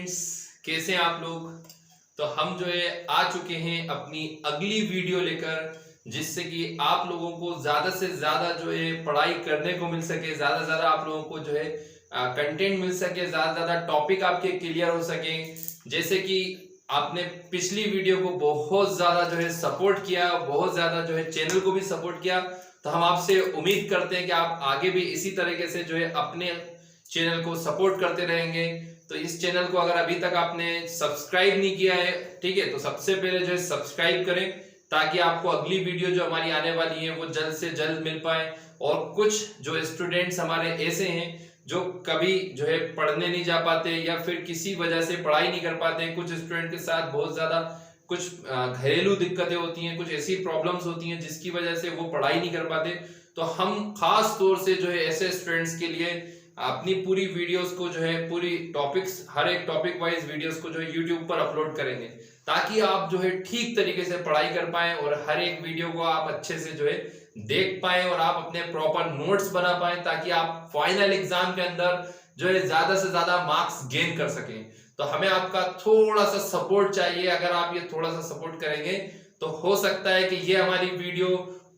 Students, कैसे हैं आप लोग। तो हम जो है आ चुके हैं अपनी अगली वीडियो लेकर, जिससे कि आप लोगों को ज्यादा से ज्यादा जो है पढ़ाई करने को मिल सके, ज्यादा से ज्यादा आप लोगों को जो है कंटेंट मिल सके, ज्यादा से ज्यादा टॉपिक आपके क्लियर हो सके। जैसे कि आपने पिछली वीडियो को बहुत ज्यादा जो है सपोर्ट किया, बहुत ज्यादा जो है चैनल को भी सपोर्ट किया, तो हम आपसे उम्मीद करते हैं कि आप आगे भी इसी तरीके से जो है अपने चैनल को सपोर्ट करते रहेंगे। तो इस चैनल को अगर अभी तक आपने सब्सक्राइब नहीं किया है, ठीक है, तो सबसे पहले जो है सब्सक्राइब करें, ताकि आपको अगली वीडियो जो हमारी आने वाली है वो जल्द से जल्द मिल पाए। और कुछ जो स्टूडेंट्स हमारे ऐसे हैं जो कभी जो है पढ़ने नहीं जा पाते या फिर किसी वजह से पढ़ाई नहीं कर पाते, कुछ स्टूडेंट के साथ बहुत ज्यादा कुछ घरेलू दिक्कतें होती हैं, कुछ ऐसी प्रॉब्लम्स होती हैं जिसकी वजह से वो पढ़ाई नहीं कर पाते। तो हम खास तौर से जो है ऐसे स्टूडेंट्स के लिए अपनी पूरी वीडियोस को जो है पूरी टॉपिक्स, हर एक टॉपिक वाइज वीडियोस को जो है यूट्यूब पर अपलोड करेंगे, ताकि आप जो है ठीक तरीके से पढ़ाई कर पाएं और हर एक वीडियो को आप अच्छे से जो है देख पाएं और आप अपने प्रॉपर नोट्स बना पाएं, ताकि आप फाइनल एग्जाम के अंदर जो है ज्यादा से ज्यादा मार्क्स गेन कर सकें। तो हमें आपका थोड़ा सा सपोर्ट चाहिए। अगर आप ये थोड़ा सा सपोर्ट करेंगे तो हो सकता है कि ये हमारी वीडियो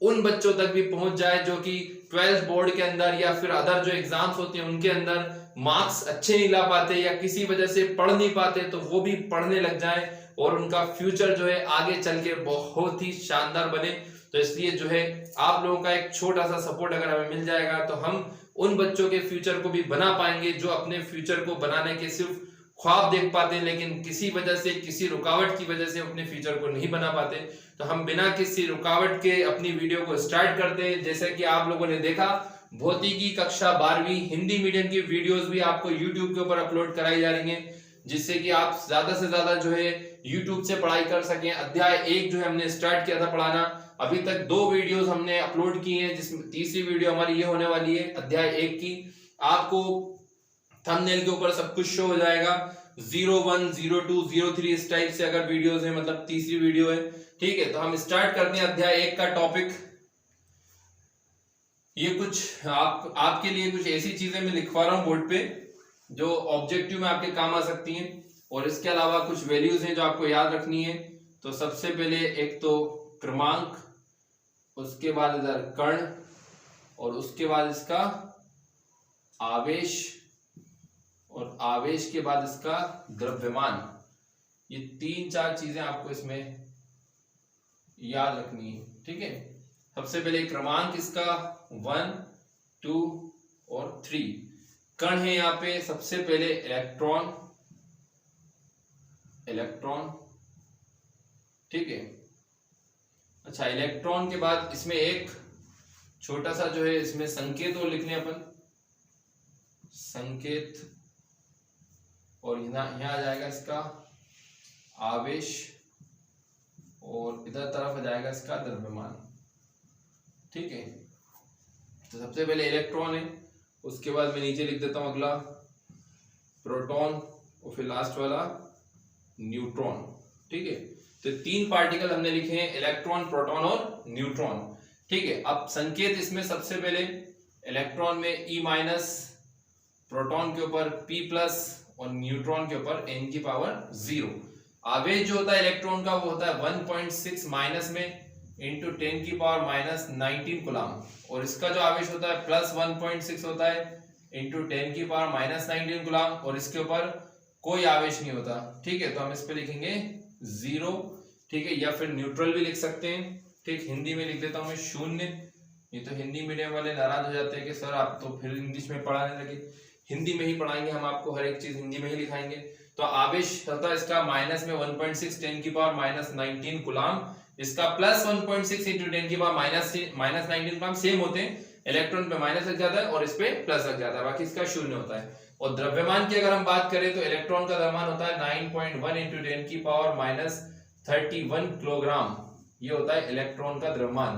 उन बच्चों तक भी पहुंच जाए जो कि 12th बोर्ड के अंदर या फिर अदर जो एग्जाम्स होते हैं उनके अंदर मार्क्स अच्छे नहीं ला पाते या किसी वजह से पढ़ नहीं पाते, तो वो भी पढ़ने लग जाए और उनका फ्यूचर जो है आगे चल के बहुत ही शानदार बने। तो इसलिए जो है आप लोगों का एक छोटा सा सपोर्ट अगर हमें मिल जाएगा तो हम उन बच्चों के फ्यूचर को भी बना पाएंगे जो अपने फ्यूचर को बनाने के सिर्फ ख्वाब देख पाते हैं, लेकिन किसी वजह से, किसी रुकावट की वजह से अपने फ्यूचर को नहीं बना पाते। तो हम बिना किसी रुकावट के अपनी वीडियो को स्टार्ट करते हैं। जैसे कि आप लोगों ने देखा, भौतिकी कक्षा 12वीं हिंदी मीडियम की वीडियोस भी आपको यूट्यूब के ऊपर अपलोड कराई जा रही हैं, जिससे कि आप ज्यादा से ज्यादा जो है यूट्यूब से पढ़ाई कर सकें। अध्याय 1 जो है हमने स्टार्ट किया था पढ़ाना, अभी तक 2 वीडियोस हमने अपलोड की हैं, जिसमें तीसरी वीडियो हमारी ये होने वाली है अध्याय 1 की। आपको थंबनेल के ऊपर सब कुछ शो हो जाएगा, 01, 02, 03 इस टाइप से अगर वीडियोस है, मतलब तीसरी वीडियो है, ठीक है। तो हम स्टार्ट करते हैं अध्याय 1 का टॉपिक। ये कुछ आपके लिए कुछ ऐसी चीजें मैं लिखवा रहा हूं बोर्ड पे जो ऑब्जेक्टिव में आपके काम आ सकती हैं, और इसके अलावा कुछ वैल्यूज हैं जो आपको याद रखनी है। तो सबसे पहले एक तो क्रमांक, उसके बाद इधर कर्ण, और उसके बाद इसका आवेश, और आवेश के बाद इसका द्रव्यमान। ये 3-4 चीजें आपको इसमें याद रखनी है, ठीक है। सबसे पहले क्रमांक इसका 1, 2 और 3। कण है यहाँ पे सबसे पहले इलेक्ट्रॉन, ठीक है। अच्छा, इलेक्ट्रॉन के बाद इसमें एक छोटा सा जो है इसमें संकेत और लिखने अपन, संकेत, और यहाँ आ जाएगा इसका आवेश, और इधर तरफ आ जाएगा इसका द्रव्यमान, ठीक है। तो सबसे पहले इलेक्ट्रॉन है, उसके बाद मैं नीचे लिख देता हूं अगला प्रोटॉन, और फिर लास्ट वाला न्यूट्रॉन, ठीक है। तो 3 पार्टिकल हमने लिखे हैं, इलेक्ट्रॉन, प्रोटॉन और न्यूट्रॉन, ठीक है। अब संकेत इसमें सबसे पहले इलेक्ट्रॉन में E-, प्रोटॉन के ऊपर P+, और न्यूट्रॉन के ऊपर n⁻0। आवेश जो होता है इलेक्ट्रॉन का वो होता है 1.6 माइनस में इंटू 10⁻⁻19 कूलम, और इसका जो आवेश होता है +1.6 होता है इंटू 10⁻⁻19 कूलम, और इसके ऊपर कोई आवेश नहीं होता, ठीक है। तो हम इस पे लिखेंगे 0, ठीक है, या फिर न्यूट्रल भी लिख सकते हैं, ठीक। हिंदी में लिख देता हूं मैं 0। ये तो हिंदी मीडियम वाले नाराज हो जाते हैं कि सर आप तो फिर इंग्लिश में पढ़ाने लगे। हिंदी में ही पढ़ाएंगे हम आपको, हर एक चीज हिंदी में ही लिखाएंगे। तो आवेश होता है इसका माइनस में 1.6 10⁻⁻19 कूलम, इसका +1.6 इंटू 10⁻⁻19 कूलम सेम होते हैं। इलेक्ट्रॉन पे माइनस लग जाता है और इस पे प्लस लग जाता है, बाकी इसका 0 होता है। और द्रव्यमान की अगर हम बात करें तो इलेक्ट्रॉन का द्रव्यमान होता है 9.1 इंटू 10⁻31 किलोग्राम, ये होता है इलेक्ट्रॉन का द्रव्यमान,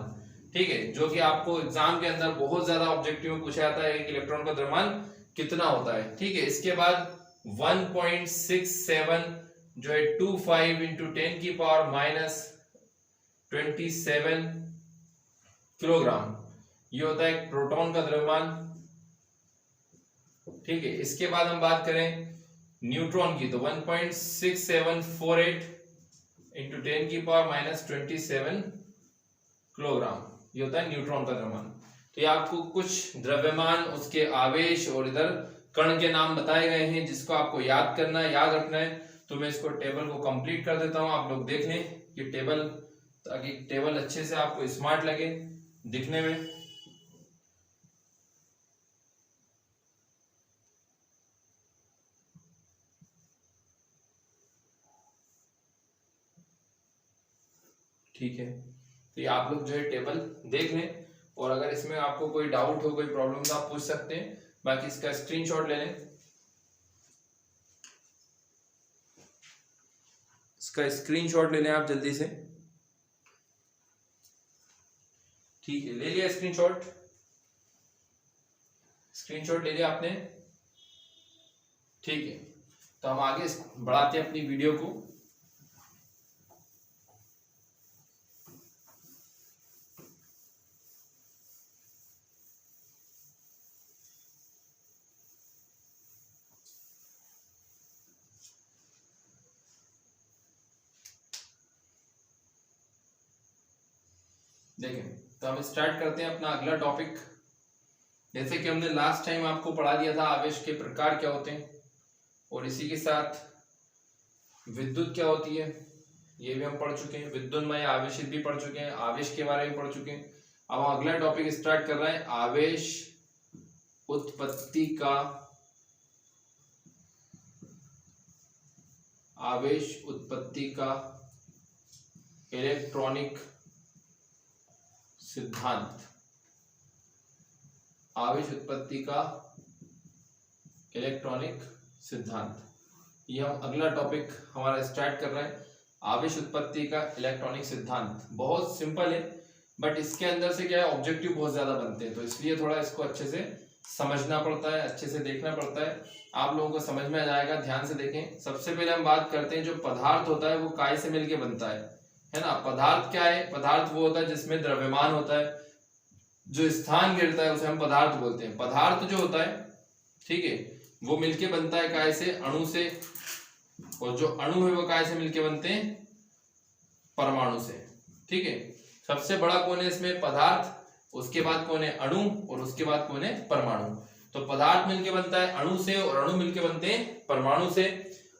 ठीक है। जो कि आपको एग्जाम के अंदर बहुत ज्यादा ऑब्जेक्टिव में पूछा जाता है कि इलेक्ट्रॉन का द्रव्यमान कितना होता है, ठीक है। इसके बाद 1.67 जो है 25 इंटू 10⁻⁻27 किलोग्राम, ये होता है प्रोटॉन का द्रव्यमान, ठीक है। इसके बाद हम बात करें न्यूट्रॉन की, तो 1.6748 इंटू 10⁻⁻27 किलोग्राम, ये होता है न्यूट्रॉन का द्रव्यमान। तो ये आपको कुछ द्रव्यमान, उसके आवेश और इधर कण के नाम बताए गए हैं, जिसको आपको याद करना है, याद रखना है। तो मैं इसको टेबल को कंप्लीट कर देता हूं, आप लोग देख लें कि टेबल, ताकि टेबल अच्छे से आपको स्मार्ट लगे दिखने में। ठीक है, तो ये आप लोग जो है टेबल देख लें, और अगर इसमें आपको कोई डाउट हो, कोई प्रॉब्लम, तो आप पूछ सकते हैं। बाकी इसका स्क्रीनशॉट ले लें, इसका स्क्रीनशॉट ले लें आप जल्दी से। ठीक है, ले लिया स्क्रीनशॉट, स्क्रीनशॉट ले लिया आपने। ठीक है, तो हम आगे बढ़ाते हैं अपनी वीडियो को। देखें, तो हम स्टार्ट करते हैं अपना अगला टॉपिक। जैसे कि हमने लास्ट टाइम आपको पढ़ा दिया था आवेश के प्रकार क्या होते हैं, और इसी के साथ विद्युत क्या होती है ये भी हम पढ़ चुके हैं, विद्युन्मय आवेशित भी पढ़ चुके हैं, आवेश के बारे में पढ़ चुके हैं। अब हम अगला टॉपिक स्टार्ट कर रहे हैं, आवेश उत्पत्ति का, आवेश उत्पत्ति का इलेक्ट्रॉनिक सिद्धांत, आवेश उत्पत्ति का इलेक्ट्रॉनिक सिद्धांत, ये हम अगला टॉपिक हमारा स्टार्ट कर रहे हैं। आवेश उत्पत्ति का इलेक्ट्रॉनिक सिद्धांत बहुत सिंपल है, बट इसके अंदर से क्या है, ऑब्जेक्टिव बहुत ज्यादा बनते हैं, तो इसलिए थोड़ा इसको अच्छे से समझना पड़ता है, अच्छे से देखना पड़ता है। आप लोगों को समझ में आ जाएगा, ध्यान से देखें। सबसे पहले हम बात करते हैं, जो पदार्थ होता है वो काय से मिलके बनता है ना। पदार्थ क्या है, पदार्थ वो होता है जिसमें द्रव्यमान होता है, जो स्थान गिरता है उसे हम पदार्थ बोलते हैं। पदार्थ जो होता है, ठीक है, वो मिलके बनता है काय से, अणु से, और जो अणु है वो काय से मिलके बनते हैं, परमाणु से। ठीक है, सबसे बड़ा कौन है इसमें, पदार्थ, उसके बाद कौन है, अणु, और उसके बाद कौन है, परमाणु। तो पदार्थ मिलके बनता है अणु से, और अणु मिलके बनते हैं परमाणु से।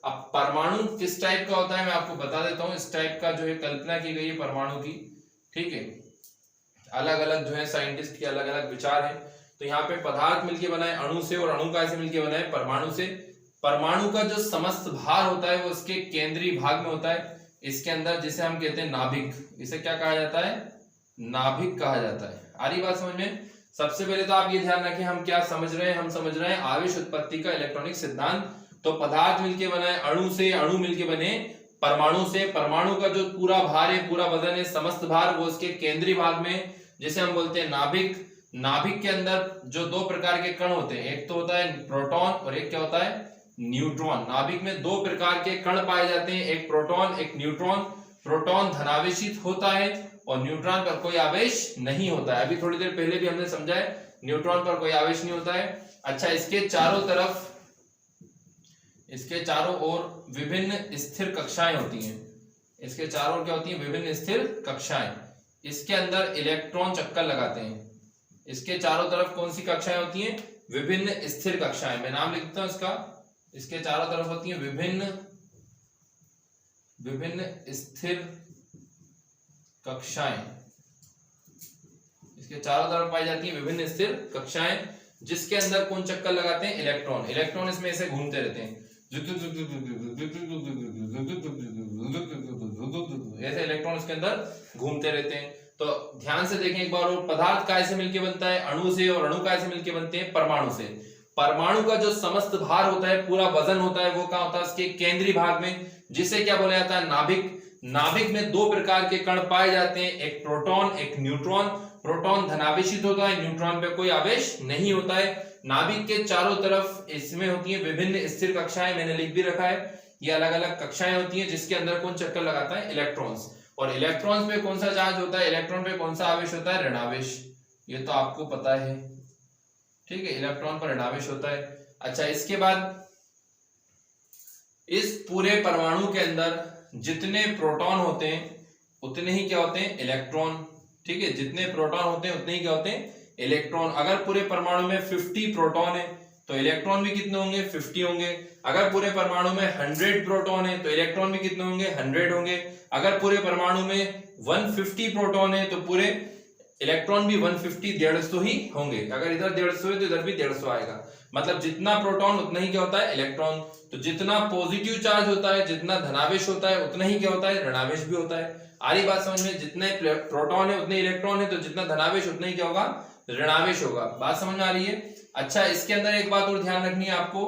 अब परमाणु किस टाइप का होता है मैं आपको बता देता हूं। इस टाइप का जो है कल्पना की गई है परमाणु की, ठीक है, अलग अलग जो है साइंटिस्ट के अलग अलग विचार हैं। तो यहाँ पे पदार्थ मिलके बना है अणु से, और अणु का ऐसे मिलके बना है परमाणु से। परमाणु का जो समस्त भार होता है वो उसके केंद्रीय भाग में होता है, इसके अंदर, जिसे हम कहते हैं नाभिक। इसे क्या कहा जाता है, नाभिक कहा जाता है। आ रही बात समझ में। सबसे पहले तो आप ये ध्यान रखें हम क्या समझ रहे हैं, हम समझ रहे हैं आवेश उत्पत्ति का इलेक्ट्रॉनिक सिद्धांत। तो पदार्थ मिलके बना है अणु से, अणु मिलके बने परमाणु से। परमाणु का जो पूरा भार है, पूरा वजन है, समस्त भार, वो उसके केंद्रीय भाग में, जिसे हम बोलते हैं नाभिक। नाभिक के अंदर जो दो प्रकार के कण होते हैं, एक तो होता है प्रोटॉन और एक क्या होता है, न्यूट्रॉन। नाभिक में दो प्रकार के कण पाए जाते हैं, एक प्रोटॉन एक न्यूट्रॉन। प्रोटॉन धनावेशित होता है और न्यूट्रॉन पर कोई आवेश नहीं होता है। अभी थोड़ी देर पहले भी हमने समझा है, न्यूट्रॉन पर कोई आवेश नहीं होता है। अच्छा, इसके चारों तरफ, इसके चारों ओर विभिन्न स्थिर कक्षाएं होती हैं। इसके चारों ओर क्या होती हैं, विभिन्न स्थिर कक्षाएं। इसके अंदर इलेक्ट्रॉन चक्कर लगाते हैं। इसके चारों तरफ कौन सी कक्षाएं होती हैं, विभिन्न स्थिर कक्षाएं। मैं नाम लिखता हूं इसका। इसके चारों तरफ होती हैं विभिन्न स्थिर कक्षाएं। इसके चारों तरफ पाई जाती हैं विभिन्न स्थिर कक्षाएं, जिसके अंदर कौन चक्कर लगाते हैं, इलेक्ट्रॉन। इलेक्ट्रॉन इसमें ऐसे घूमते रहते हैं, ऐसे इलेक्ट्रॉन इसके अंदर घूमते रहते हैं। तो ध्यान से देखें एक बार, और पदार्थ काय से मिलके बनता है, अणु से, और अणु काय से मिलके बनते हैं, परमाणु से। परमाणु का जो समस्त भार होता है, पूरा वजन होता है, वो कहां होता है, उसके केंद्रीय भाग में, जिसे क्या बोला जाता है, नाभिक। नाभिक में दो प्रकार के कण पाए जाते हैं, एक प्रोटॉन एक न्यूट्रॉन। प्रोटॉन धनावेशित होता है, न्यूट्रॉन पे कोई आवेश नहीं होता है। नाभिक के चारों तरफ इसमें होती है विभिन्न स्थिर कक्षाएं, मैंने लिख भी रखा है, ये अलग अलग कक्षाएं होती हैं, जिसके अंदर कौन चक्कर लगाता है, इलेक्ट्रॉन्स। और इलेक्ट्रॉन्स पे कौन सा चार्ज होता है, इलेक्ट्रॉन पे कौन सा आवेश होता है, ऋणावेश। ये तो आपको पता है, ठीक है, इलेक्ट्रॉन पर ऋणावेश होता है। अच्छा, इसके बाद इस पूरे परमाणु के अंदर जितने प्रोटॉन होते हैं उतने ही क्या होते हैं, इलेक्ट्रॉन। ठीक है, जितने प्रोटॉन होते हैं उतने ही क्या होते हैं, इलेक्ट्रॉन। अगर पूरे परमाणु में 50 प्रोटॉन है तो इलेक्ट्रॉन भी कितने होंगे, 50 होंगे। अगर पूरे परमाणु में 100 प्रोटॉन है तो इलेक्ट्रॉन भी कितने होंगे, 100 होंगे। अगर पूरे परमाणु में 150 प्रोटॉन है तो पूरे इलेक्ट्रॉन भी 150, 150 ही होंगे। अगर इधर 150 है तो इधर भी 150 आएगा। मतलब जितना प्रोटॉन उतना ही क्या होता है, इलेक्ट्रॉन। तो जितना पॉजिटिव चार्ज होता है, जितना धनावेश होता है, उतना ही क्या होता है, ऋणावेश भी होता है। आ रही बात समझ में? जितने प्रोटॉन है उतने इलेक्ट्रॉन है, तो जितना धनावेश उतना ही क्या होगा, ऋणावेश होगा। बात समझ में आ रही है? अच्छा, इसके अंदर एक बात और ध्यान रखनी है आपको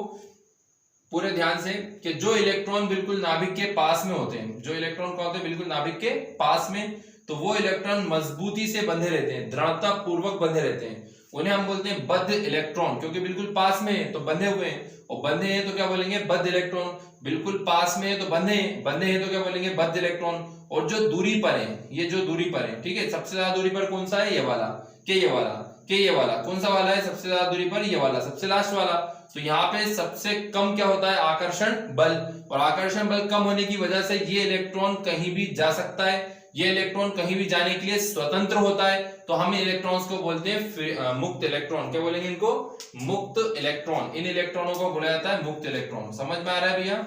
पूरे ध्यान से, कि जो इलेक्ट्रॉन बिल्कुल नाभिक के पास में होते हैं, जो इलेक्ट्रॉन क्या होते हैं, बिल्कुल नाभिक के पास में, तो वो इलेक्ट्रॉन मजबूती से बंधे रहते हैं, दृढ़ता पूर्वक बंधे रहते हैं। उन्हें हम बोलते हैं बद्ध इलेक्ट्रॉन, क्योंकि बिल्कुल पास में है तो बंधे हुए हैं, और बंधे हैं तो क्या बोलेंगे, बद्ध इलेक्ट्रॉन। बिल्कुल पास में है तो बंधे हैं, बंधे हैं तो क्या बोलेंगे, बद्ध इलेक्ट्रॉन। और जो दूरी पर है, ये जो दूरी पर है, ठीक है, सबसे ज्यादा दूरी पर कौन सा है, ये वाला, के ये वाला, के ये वाला, कौन सा वाला है सबसे ज्यादा दूरी पर, ये वाला, सबसे लास्ट वाला। तो यहाँ पे सबसे कम क्या होता है, आकर्षण बल। और आकर्षण बल कम होने की वजह से ये इलेक्ट्रॉन कहीं भी जा सकता है, ये इलेक्ट्रॉन कहीं भी जाने के लिए स्वतंत्र होता है। तो हम इलेक्ट्रॉन्स को बोलते हैं मुक्त इलेक्ट्रॉन। क्या बोलेंगे इनको, मुक्त इलेक्ट्रॉन। इन इलेक्ट्रॉनों को बोला जाता है मुक्त इलेक्ट्रॉन। समझ में आ रहा है भैया?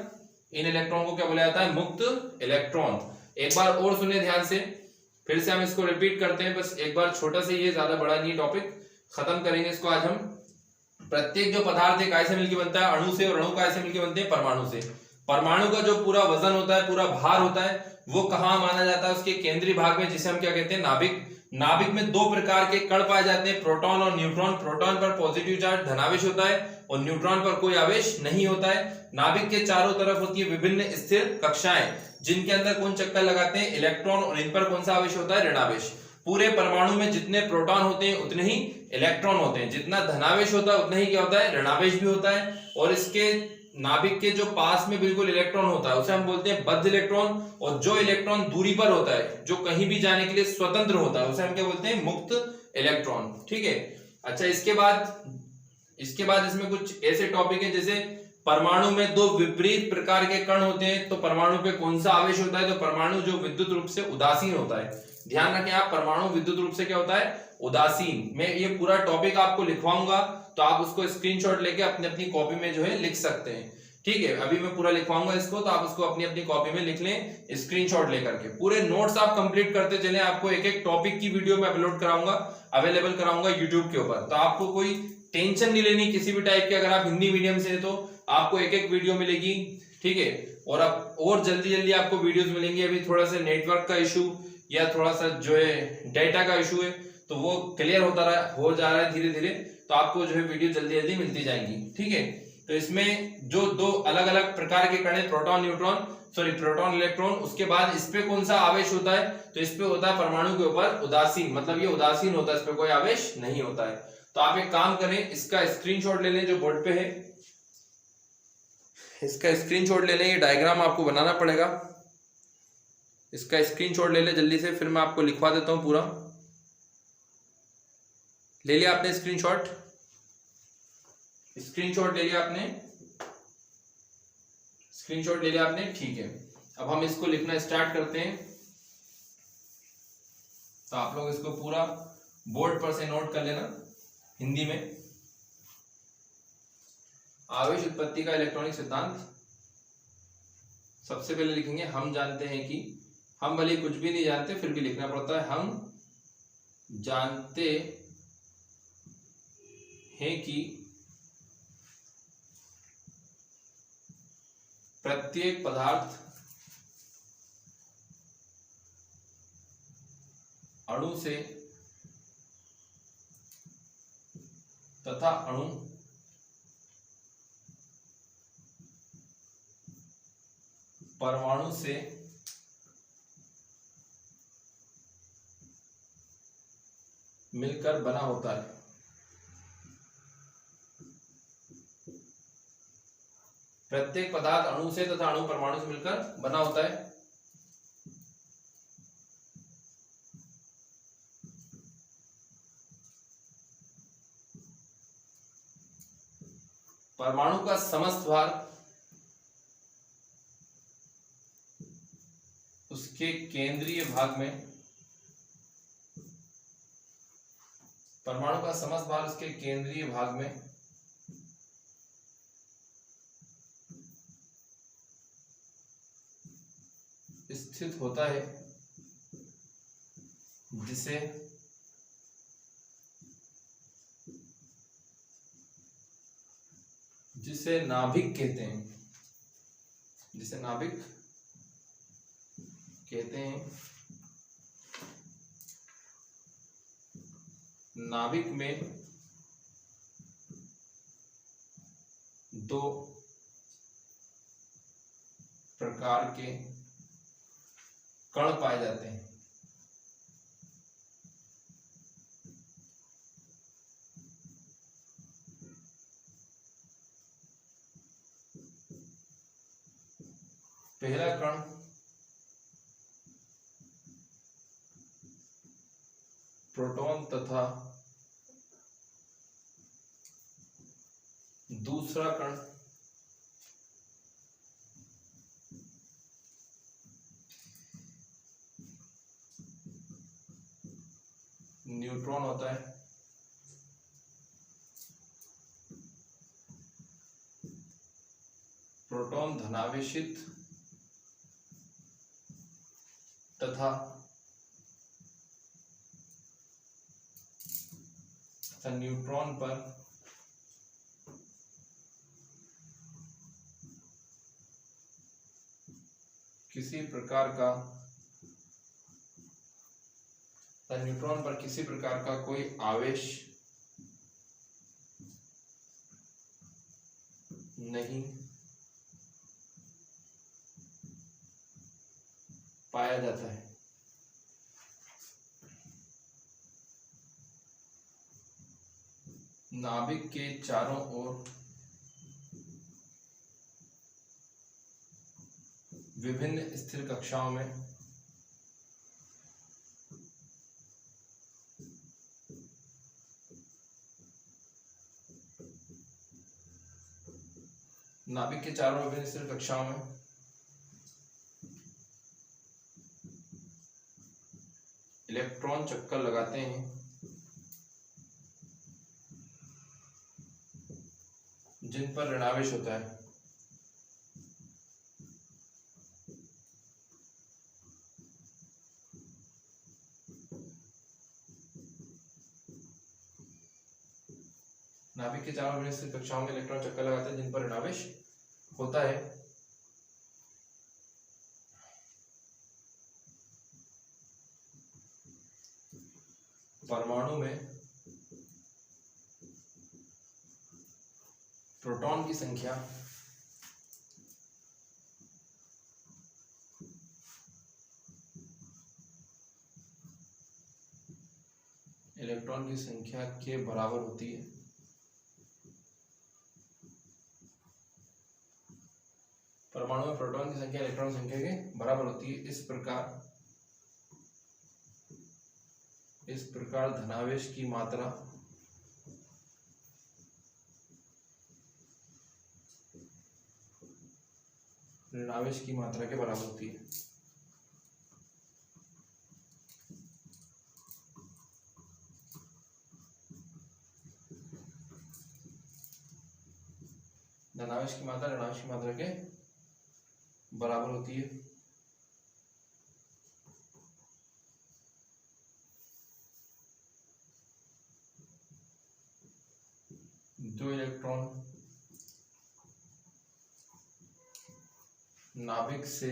इन इलेक्ट्रॉन को क्या बोला जाता है, मुक्त इलेक्ट्रॉन। एक बार और सुनिए ध्यान से, फिर से हम इसको रिपीट करते हैं, बस एक बार, छोटा सा ये, ज्यादा बड़ा नहीं, टॉपिक खत्म करेंगे इसको आज हम। प्रत्येक जो पदार्थ है कैसे मिलकर बनता है, अणु से, और अणु कैसे मिलकर बनते हैं, परमाणु से। परमाणु का जो पूरा वजन होता है, पूरा भार होता है, वो कहाँ माना जाता है, उसके केंद्रीय भाग में, जिसे हम क्या कहते हैं, नाभिक। नाभिक में दो प्रकार के कण पाए जाते हैं, प्रोटॉन और न्यूट्रॉन। प्रोटॉन पर पॉजिटिव चार्ज धनावेश होता है और न्यूट्रॉन पर कोई आवेश नहीं होता है। नाभिक के चारों तरफ होती है विभिन्न स्थिर कक्षाएं, जिनके अंदर कौन चक्कर लगाते हैं, इलेक्ट्रॉन, और इन पर कौन सा आवेश होता है, ऋणावेश। पूरे परमाणु में जितने प्रोटॉन होते हैं उतने ही इलेक्ट्रॉन होते हैं, जितना धनावेश होता है उतना ही क्या होता है, ऋणावेश भी होता है। और इसके नाभिक के जो पास में बिल्कुल इलेक्ट्रॉन होता है उसे हम बोलते हैं बद्ध इलेक्ट्रॉन। और जो इलेक्ट्रॉन दूरी पर होता है, जो कहीं भी जाने के लिए स्वतंत्र होता है, उसे हम क्या बोलते हैं, मुक्त इलेक्ट्रॉन। ठीक है। अच्छा, इसके बाद इसमें कुछ ऐसे टॉपिक है, जैसे परमाणु में दो विपरीत प्रकार के कण होते हैं, तो परमाणु पे कौन सा आवेश होता है, तो परमाणु जो विद्युत रूप से उदासीन होता है। ध्यान रखें आप, परमाणु विद्युत रूप से क्या होता है, उदासीन। मैं ये पूरा टॉपिक आपको लिखवाऊंगा, तो आप उसको स्क्रीनशॉट लेके अपनी अपनी कॉपी में जो है लिख सकते हैं। ठीक है, अभी मैं पूरा लिखवाऊंगा इसको, तो आप उसको अपनी अपनी कॉपी में लिख लें स्क्रीनशॉट लेकर के। पूरे नोट्स आप कंप्लीट करते चले, आपको एक एक टॉपिक की वीडियो में अपलोड कराऊंगा, अवेलेबल कराऊंगा यूट्यूब के ऊपर। तो आपको कोई टेंशन नहीं लेनी किसी भी टाइप की। अगर आप हिंदी मीडियम से हैं तो आपको एक एक वीडियो मिलेगी। ठीक है, और अब और जल्दी जल्दी आपको वीडियोस मिलेंगी। अभी थोड़ा सा नेटवर्क का इशू या थोड़ा सा जो है डेटा का इशू है, तो वो क्लियर हो जा रहा है धीरे धीरे, तो आपको जो है वीडियो जल्दी जल्दी मिलती जाएंगी। ठीक है, तो इसमें जो दो अलग अलग प्रकार के कण है, प्रोटॉन इलेक्ट्रॉन, उसके बाद इस पे कौन सा आवेश होता है, तो इस पे होता है परमाणु के ऊपर उदासीन, मतलब ये उदासीन होता है, इस पे कोई आवेश नहीं होता है। तो आप एक काम करें, इसका स्क्रीनशॉट ले लें जो बोर्ड पे है, इसका स्क्रीनशॉट ले लें। ये डायग्राम आपको बनाना पड़ेगा, इसका स्क्रीनशॉट ले लें जल्दी से, फिर मैं आपको लिखवा देता हूं पूरा। ले लिया आपने स्क्रीनशॉट ले लिया आपने, ठीक है। अब हम इसको लिखना स्टार्ट करते हैं। तो आप लोग इसको पूरा बोर्ड पर से नोट कर लेना हिंदी में। आवेश उत्पत्ति का इलेक्ट्रॉनिक सिद्धांत। सबसे पहले लिखेंगे, हम जानते हैं कि, हम भले कुछ भी नहीं जानते फिर भी लिखना पड़ता है, हम जानते हैं कि प्रत्येक पदार्थ अणु से तथा अणु परमाणु से मिलकर बना होता है। प्रत्येक पदार्थ अणु से तथा अणु परमाणु से मिलकर बना होता है। परमाणु का समस्त भार उसके केंद्रीय भाग में, परमाणु का समस्त भार उसके केंद्रीय भाग में स्थित होता है, जिसे नाभिक कहते हैं, जिसे नाभिक कहते हैं। नाभिक में दो प्रकार के कण पाए जाते हैं। पहला कण प्रोटॉन तथा दूसरा कण न्यूट्रॉन होता है। प्रोटॉन धनावेशित तथा न्यूट्रॉन पर किसी प्रकार का कोई आवेश नहीं पाया जाता है। नाभिक के चारों ओर विभिन्न स्थिर कक्षाओं में इलेक्ट्रॉन चक्कर लगाते हैं, जिन पर ऋणावेश होता है। नाभिक के चारों ओर स्थित कक्षाओं में इलेक्ट्रॉन चक्कर लगाते हैं, जिन पर ऋणावेश होता है। परमाणु में प्रोटॉन की संख्या इलेक्ट्रॉन की संख्या के बराबर होती है। परमाणु में प्रोटॉन की संख्या इलेक्ट्रॉन की संख्या के बराबर होती है। इस प्रकार धनावेश की मात्रा ऋणावेश की मात्रा के बराबर होती है। धनावेश की मात्रा ऋणावेश की मात्रा के बराबर होती है। दो इलेक्ट्रॉन नाभिक से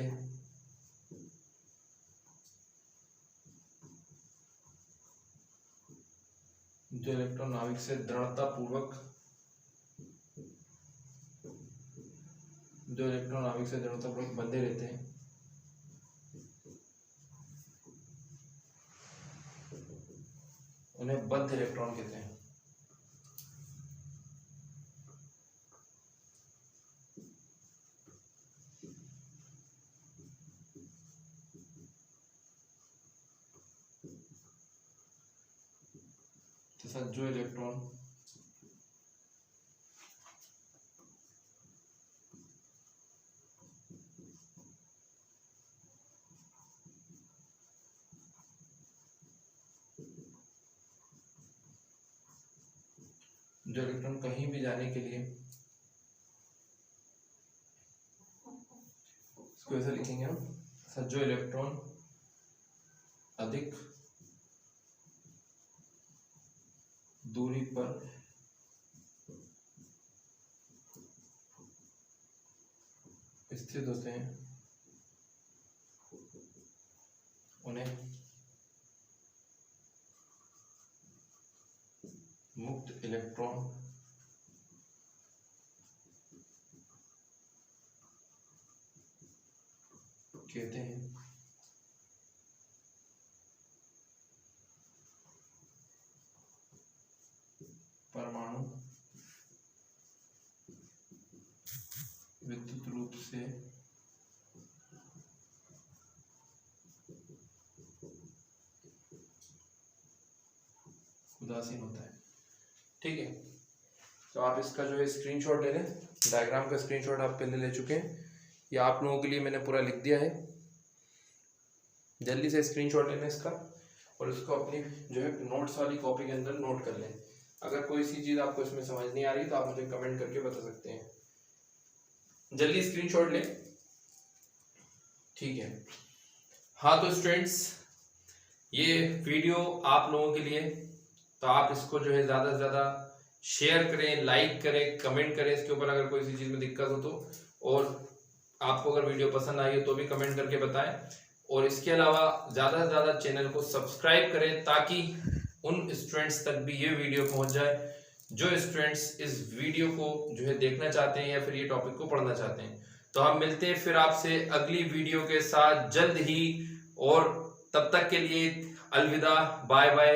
दृढ़तापूर्वक बंधे रहते हैं। उन्हें बद्ध इलेक्ट्रॉन कहते हैं। तथा जो इलेक्ट्रॉन जो इलेक्ट्रॉन कहीं भी जाने के लिए, इसको ऐसे लिखेंगे हम, जो इलेक्ट्रॉन अधिक दूरी पर स्थित होते हैं उन्हें मुक्त इलेक्ट्रॉन कहते हैं। परमाणु विद्युत रूप से उदासीन होता है। ठीक है, तो आप इसका जो है स्क्रीनशॉट ले लें। डायग्राम का स्क्रीनशॉट आप पहले ले चुके हैं, ये आप लोगों के लिए मैंने पूरा लिख दिया है। जल्दी से स्क्रीनशॉट लेना इसका और इसको अपनी जो है नोट्स वाली कॉपी के अंदर नोट कर लें। अगर कोई सी चीज़ आपको इसमें समझ नहीं आ रही तो आप मुझे कमेंट करके बता सकते हैं। जल्दी स्क्रीनशॉट लें। ठीक है, हाँ तो स्टूडेंट्स, ये वीडियो आप लोगों के लिए, तो आप इसको जो है ज़्यादा से ज़्यादा शेयर करें, लाइक करें, कमेंट करें इसके ऊपर अगर कोई सी चीज़ में दिक्कत हो तो, और आपको अगर वीडियो पसंद आई हो तो भी कमेंट करके बताएं। और इसके अलावा ज़्यादा से ज़्यादा चैनल को सब्सक्राइब करें ताकि उन स्टूडेंट्स तक भी ये वीडियो पहुंच जाए जो स्टूडेंट्स इस वीडियो को जो है देखना चाहते हैं या फिर ये टॉपिक को पढ़ना चाहते हैं। तो हम मिलते हैं फिर आपसे अगली वीडियो के साथ जल्द ही, और तब तक के लिए अलविदा, बाय बाय।